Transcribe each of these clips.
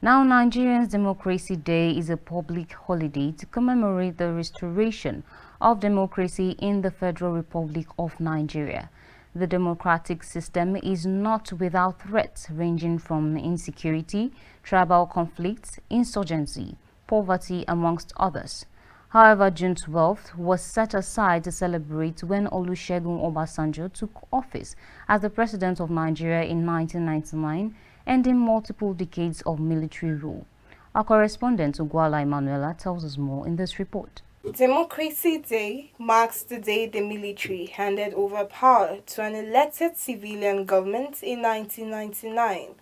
Now, Nigerians Democracy Day is a public holiday to commemorate the restoration of democracy in the Federal Republic of Nigeria. The democratic system is not without threats ranging from insecurity, tribal conflicts, insurgency, poverty, amongst others. However, June 12th was set aside to celebrate when Olusegun Obasanjo took office as the president of Nigeria in 1999, ending multiple decades of military rule. Our correspondent, Ugwala Emanuela, tells us more in this report. Democracy Day marks the day the military handed over power to an elected civilian government in 1999,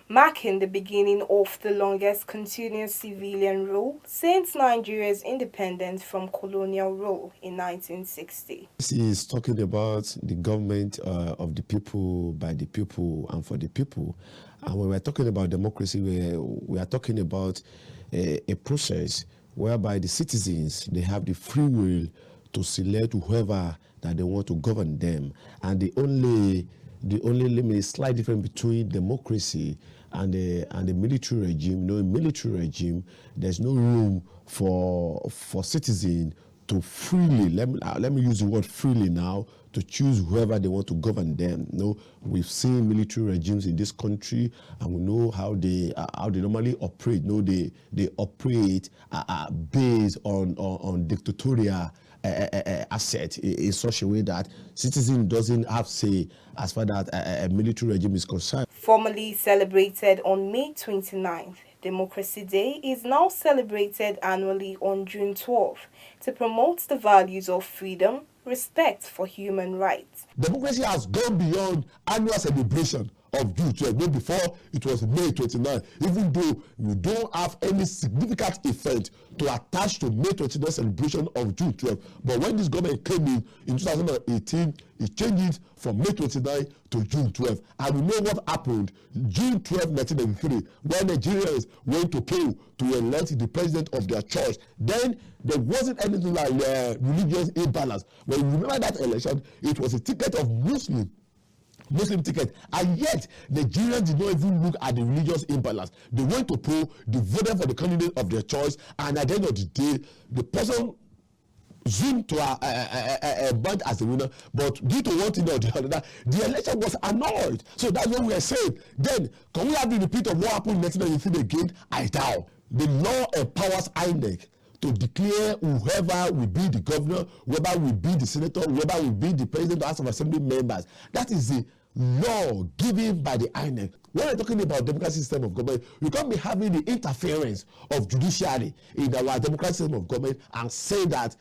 marking the beginning of the longest continuous civilian rule since Nigeria's independence from colonial rule in 1960. This is talking about the government of the people, by the people, and for the people. And when we're talking about democracy, we are talking about a process whereby the citizens, they have the free will to select whoever that they want to govern them. And the only limit is slight difference between democracy and the military regime. You know, in military regime, there's no room for citizens to freely, let me use the word freely now, to choose whoever they want to govern them. You know, we've seen military regimes in this country, and we know how they normally operate. You know, they operate based on dictatorial asset in such a way that citizen doesn't have say as far as a military regime is concerned. Formerly celebrated on May 29th, Democracy Day is now celebrated annually on June 12th to promote the values of freedom, respect for human rights. Democracy has gone beyond annual celebration of June 12. Way before, it was May 29, even though we don't have any significant event to attach to May 29 celebration of June 12. But when this government came in 2018, it changed it from May 29 to June 12. And we know what happened June 12, 1993, when Nigerians went to poll to elect the president of their choice. Then there wasn't anything like religious imbalance. When you remember that election, it was a ticket of Muslim ticket, and yet Nigerians did not even look at the religious imbalance. They went to poll, they voted for the candidate of their choice, and at the end of the day, the person zoomed to a band as the winner, but due to one thing or the other, the election was annulled. So that's what we are saying. Then, can we have the repeat of what happened in 1993 again? I doubt. The law empowers INEC to declare whoever will be the governor, whoever will be the senator, whoever will be the president of the House of Assembly members. That is the law given by the INEC. When we're talking about democratic system of government, we can't be having the interference of judiciary in our democratic system of government and say that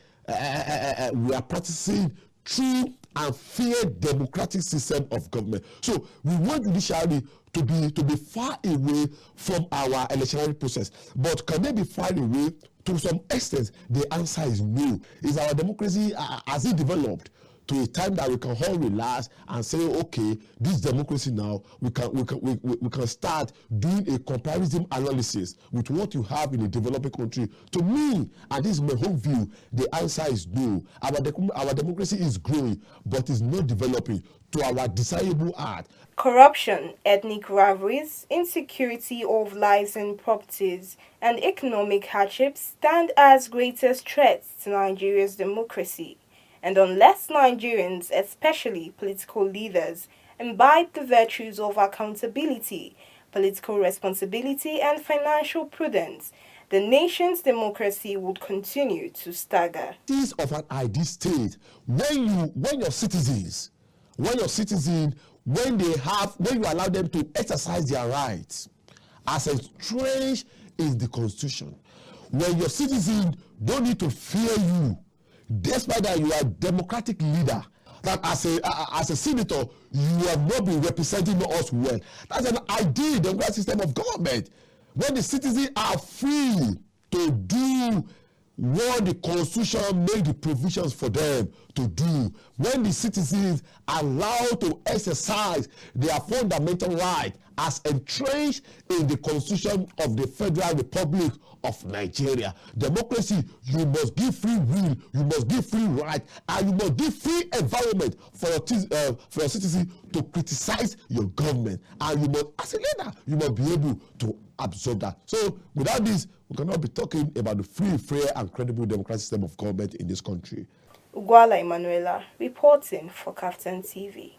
we are practicing true and fair democratic system of government. So we want judiciary to be far away from our electoral process. But can they be far away? To some extent, the answer is no. Is our democracy, has it developed to a time that we can all relax and say, okay, this democracy now, we can start doing a comparison analysis with what you have in a developing country? To me, and this is my whole view, the answer is no. Our democracy is growing, but is not developing to our desirable art. Corruption, ethnic rivalries, insecurity of lives and properties, and economic hardships stand as greatest threats to Nigeria's democracy. And unless Nigerians, especially political leaders, imbibe the virtues of accountability, political responsibility, and financial prudence, the nation's democracy would continue to stagger. It is of an ideal state when your citizens, when you allow them to exercise their rights, as entrenched in the Constitution, when your citizens don't need to fear you, despite that you are a democratic leader, that as a senator, you have not been representing us well. That's an ideal democratic system of government, when the citizens are free to do what the Constitution made the provisions for them to do, when the citizens are allowed to exercise their fundamental right as entrenched in the Constitution of the Federal Republic of Nigeria. Democracy, you must give free will, you must give free right, and you must give free environment for your citizens to criticize your government. And you must, as a leader, you must be able to absorb that. So without this, we cannot be talking about the free, fair, and credible democratic system of government in this country. Ugwala Emanuela, reporting for KAFTAN TV.